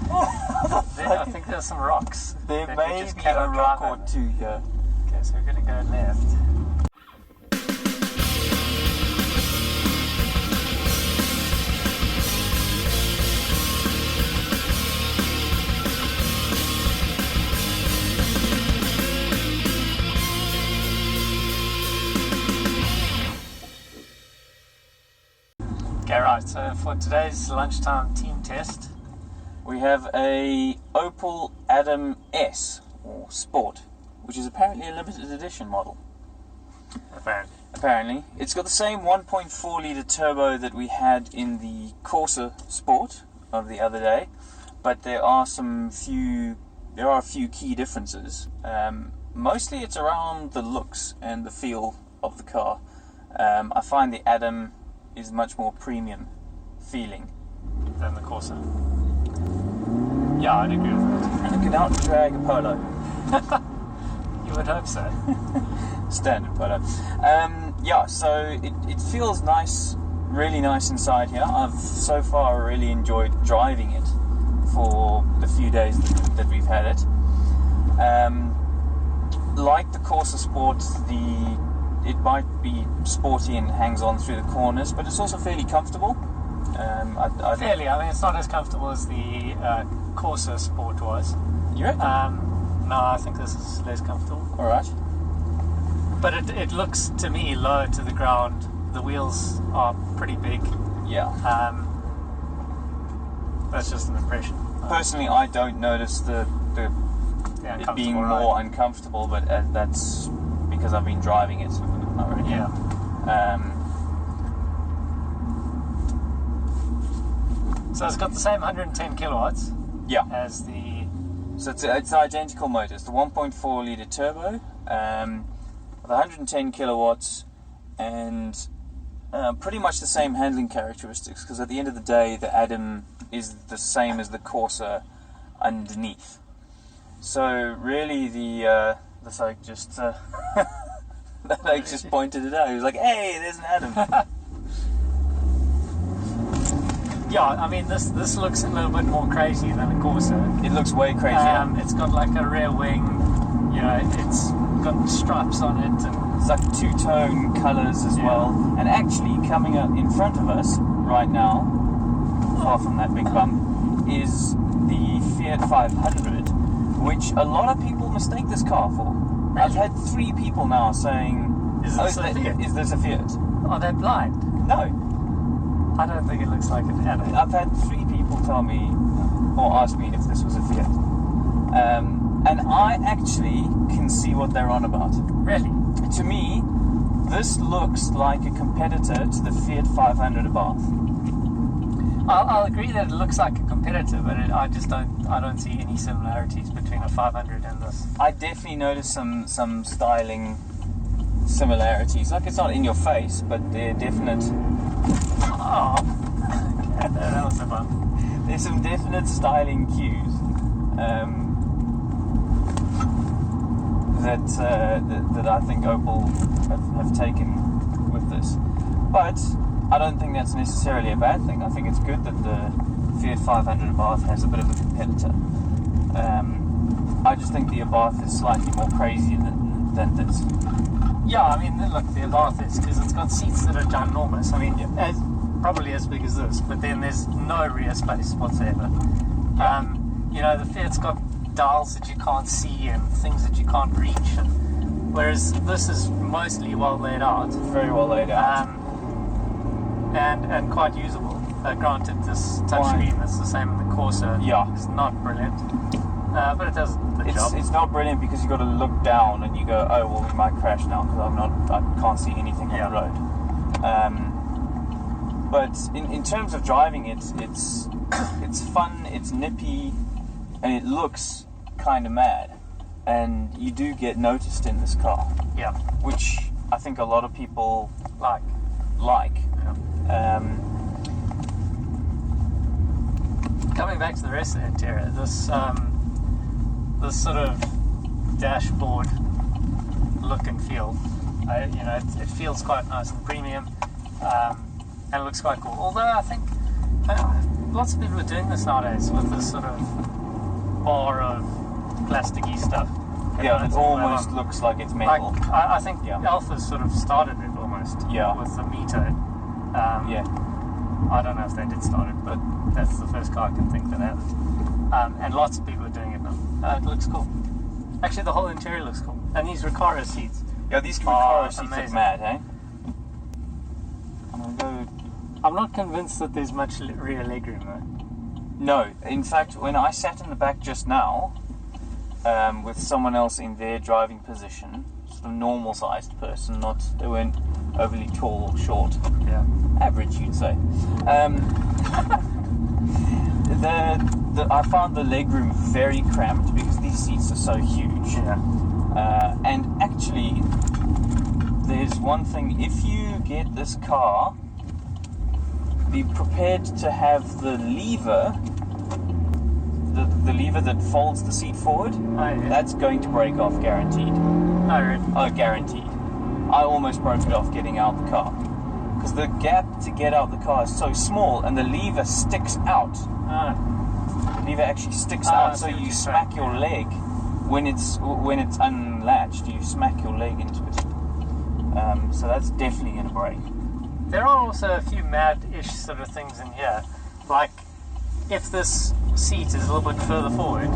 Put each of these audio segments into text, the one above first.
I think there's some rocks. There may be a rock or two here. Okay, so we're going to go left. Okay, right, so for today's lunchtime team test, we have a Opel Adam S, or Sport, which is apparently a limited edition model. Apparently. It's got the same 1.4 litre turbo that we had in the Corsa Sport of the other day, but there are a few key differences. Mostly it's around the looks and the feel of the car. I find the Adam is much more premium feeling than the Corsa. Yeah, I'd agree with that. And it can out-drag a Polo. You would hope so. Standard Polo. Yeah, so it feels nice, really nice inside here. I've so far really enjoyed driving it for the few days that we've had it. Like the Corsa Sport, it might be sporty and hangs on through the corners, but it's also fairly comfortable. Fairly, I mean, it's not as comfortable as the Corsa Sport was. You reckon? No, I think this is less comfortable. Alright. But it looks to me low to the ground. The wheels are pretty big. Yeah. That's just an impression. Personally, I don't notice it being more uncomfortable, but that's because I've been driving it. Not really. Yeah. So it's got the same 110 kilowatts. Yeah. As the. So it's identical motor. It's the 1.4 litre turbo, with 110 kilowatts, and pretty much the same handling characteristics. Because at the end of the day, the Adam is the same as the Corsa underneath. So really, the bloke just just pointed it out. He was like, "Hey, there's an Adam." Yeah, I mean, this looks a little bit more crazy than the Corsa. It looks way crazier. It's got like a rear wing, you know, it's got stripes on it, and it's like two-tone colours as well. And actually, coming up in front of us right now, far from that big bump, is the Fiat 500, which a lot of people mistake this car for. Really? I've had 3 people now saying, Is this a Fiat? Are they blind? No. I don't think it looks like an Adam. I've had 3 people tell me, or ask me if this was a Fiat. And I actually can see what they're on about. Really? To me, this looks like a competitor to the Fiat 500 Abarth. I'll agree that it looks like a competitor, but I don't see any similarities between a 500 and this. I definitely notice some styling similarities. Like, it's not in your face, but they're definite. Oh, that was a bump. There's some definite styling cues that I think Opel have taken with this. But I don't think that's necessarily a bad thing. I think it's good that the Fiat 500 Abarth has a bit of a competitor. I just think the Abarth is slightly more crazy than this. Yeah, I mean, look, the Abarth is, because it's got seats that are ginormous. I mean, probably as big as this, but then there's no rear space whatsoever. Yeah. You know, the Fiat's got dials that you can't see and things that you can't reach, whereas this is mostly well laid out. Very well laid out. And quite usable. Granted, this touchscreen is the same in the Corsa. Yeah. It's not brilliant, but it does the job. It's not brilliant because you've got to look down and you go, oh, well, we might crash now because I can't see anything on the road. But in terms of driving it, it's fun, it's nippy, and it looks kind of mad. And you do get noticed in this car. Yeah. Which I think a lot of people like. Yeah. Coming back to the rest of the interior, this sort of dashboard look and feel, it feels quite nice and premium, and it looks quite cool. Although I think lots of people are doing this nowadays with this sort of bar of plasticky stuff. Yeah, it almost looks like it's metal. Like, I think Alpha sort of started it almost. Yeah. With the Mito. Yeah. I don't know if they did start it, but that's the first car I can think that had it. And lots of people are doing it now. It looks cool. Actually, the whole interior looks cool. And these Recaro seats. Yeah, these Recaro seats amazing. are mad, eh? I'm not convinced that there's much rear legroom though. No, in fact, when I sat in the back just now, with someone else in their driving position, sort of normal sized person, they weren't overly tall or short. Yeah. Average, you'd say. I found the legroom very cramped because these seats are so huge. Yeah. And actually, there's one thing, if you get this car, be prepared to have the lever, the lever that folds the seat forward, that's going to break off, guaranteed. Oh, really? Oh, guaranteed. I almost broke it off getting out the car. Because the gap to get out the car is so small and the lever sticks out. The lever actually sticks out, so you smack your leg when it's unlatched, you smack your leg into it. So that's definitely going to break. There are also a few mad-ish sort of things in here. Like, if this seat is a little bit further forward,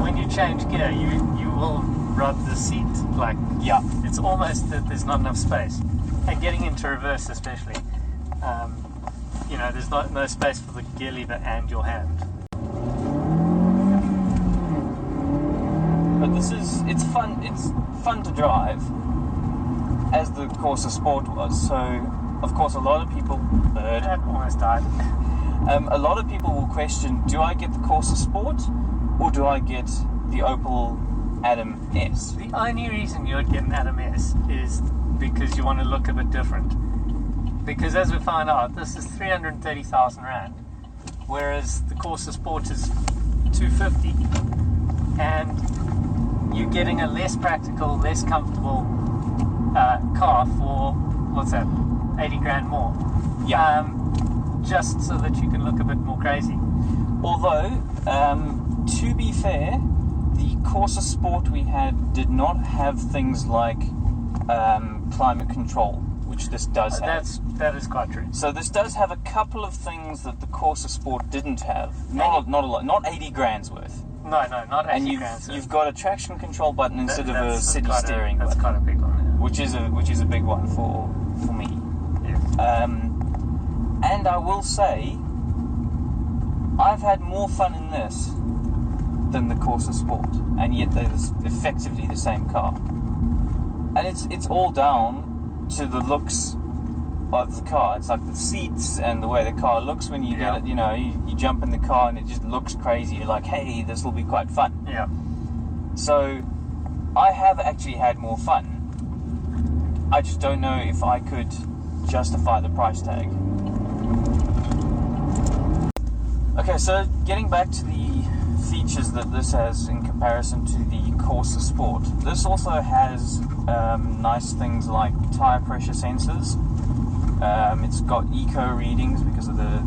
when you change gear, you will rub the seat. Like, yeah, it's almost that there's not enough space. And getting into reverse especially, there's no space for the gear lever and your hand. But it's fun to drive, as the Corsa Sport was. So, of course, a lot of people... That almost died. A lot of people will question, do I get the Corsa Sport or do I get the Opel Adam S? The only reason you'd get an Adam S is because you want to look a bit different. Because as we found out, this is 330,000 Rand, whereas the Corsa Sport is 250. And you're getting a less practical, less comfortable car for, what's that, 80 grand more. Yeah. Just so that you can look a bit more crazy. Although, to be fair, the Corsa Sport we had did not have things like climate control, which this does have. That is quite true. So this does have a couple of things that the Corsa Sport didn't have. Not a lot, not 80 grand's worth. No, not 80 and grand. you've got a traction control button instead of a city steering button. That's quite a big one, yeah. Which is a big one for me. Yeah. And I will say, I've had more fun in this than the Corsa Sport, and yet they're effectively the same car. And it's all down to the looks of the car. It's like the seats and the way the car looks when you get it. You jump in the car and it just looks crazy. You're like, hey, this will be quite fun. Yeah. So I have actually had more fun. I just don't know if I could justify the price tag. Okay, so getting back to the features that this has in comparison to the Corsa Sport, this also has nice things like tire pressure sensors. It's got eco readings because of the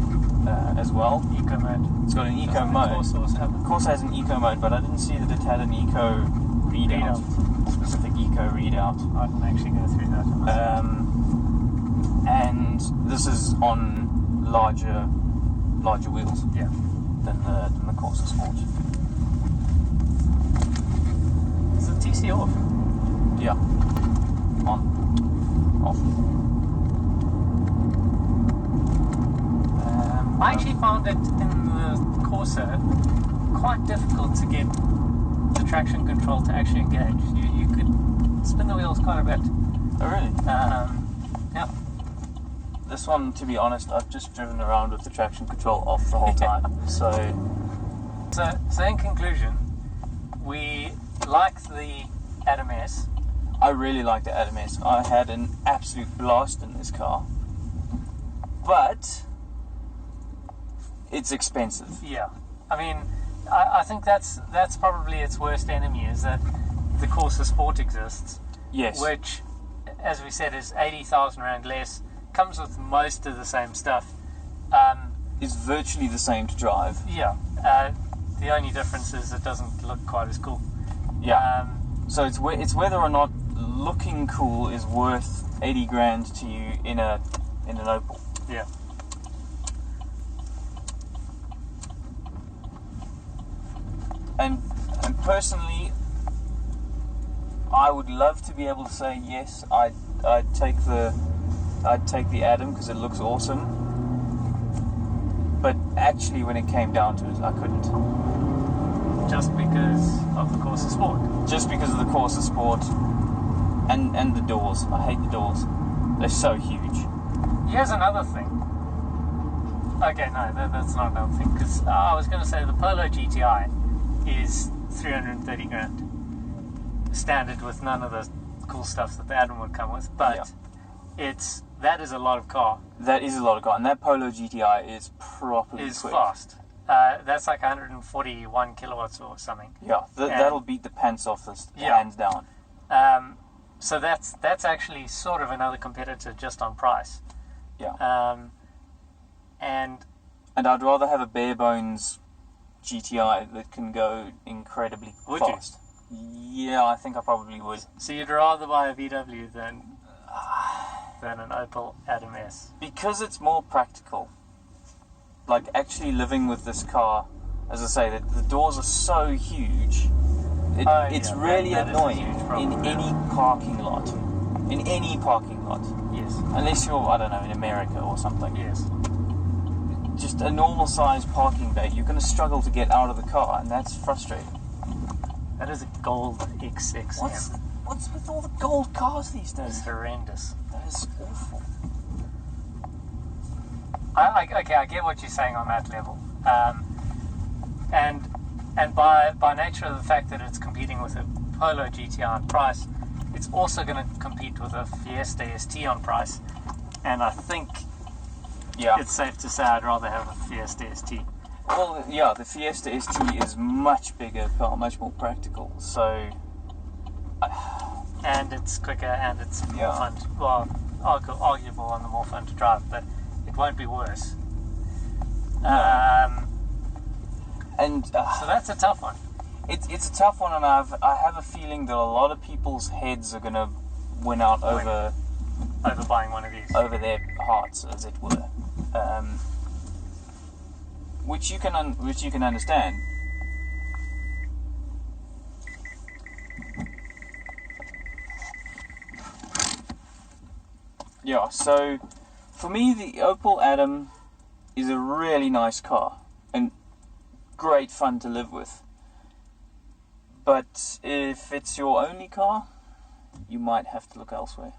as well. Eco mode. It's got an eco mode. Corsa has an eco mode, but I didn't see that it had an eco readout. Specific eco readout. I didn't actually go through that. And this is on larger wheels. Yeah. Than the Corsa Sport. Is the TC off? Yeah. On. Off. I actually found it in the Corsa quite difficult to get the traction control to actually engage. You could spin the wheels quite a bit. Oh, really? Yeah. This one, to be honest, I've just driven around with the traction control off the whole time. So in conclusion, we like the Adam S. I really like the Adam S. I had an absolute blast in this car. But it's expensive. Yeah. I mean, I think that's probably its worst enemy, is that the Corsa Sport exists. Yes. Which, as we said, is 80,000 Rand less, comes with most of the same stuff. is virtually the same to drive. Yeah. The only difference is it doesn't look quite as cool. Yeah. So it's whether or not looking cool is worth 80 grand to you in an Opel. Yeah. And personally, I would love to be able to say yes. I'd take the Adam because it looks awesome. But actually, when it came down to it, I couldn't. Just because of the Corsa Sport. Just because of the Corsa Sport and the doors. I hate the doors. They're so huge. Here's another thing. Okay, no, that's not another thing. Because I was going to say the Polo GTI is 330 grand. Standard with none of the cool stuff that the Adam would come with. But that is a lot of car. That is a lot of car. And that Polo GTI is properly quick. Fast. That's like 141 kilowatts or something. Yeah, that'll beat the pants off this, hands down. So that's actually sort of another competitor just on price. Yeah. And I'd rather have a bare bones GTI that can go incredibly fast. Yeah, I think I probably would. So you'd rather buy a VW than an Opel Adam S? Because it's more practical. Like actually living with this car, as I say, the doors are so huge. It's really annoying in any parking lot. In any parking lot. Yes. Unless you're, I don't know, in America or something. Yes. Just a normal sized parking bay, you're going to struggle to get out of the car, and that's frustrating. That is a gold X6M. What's with all the gold cars these days? It's horrendous. That is awful. Okay, I get what you're saying on that level. And by nature of the fact that it's competing with a Polo GTI on price, it's also going to compete with a Fiesta ST on price. And I think it's safe to say I'd rather have a Fiesta ST. Well, yeah, the Fiesta ST is much bigger car, much more practical. So, and it's quicker and it's more fun. Well, arguable on the more fun to drive, but it won't be worse. So that's a tough one. It's a tough one, and I have a feeling that a lot of people's heads are going to win out over buying one of these, over their hearts, as it were, which you can understand. Yeah. So for me, the Opel Adam is a really nice car and great fun to live with. But if it's your only car, you might have to look elsewhere.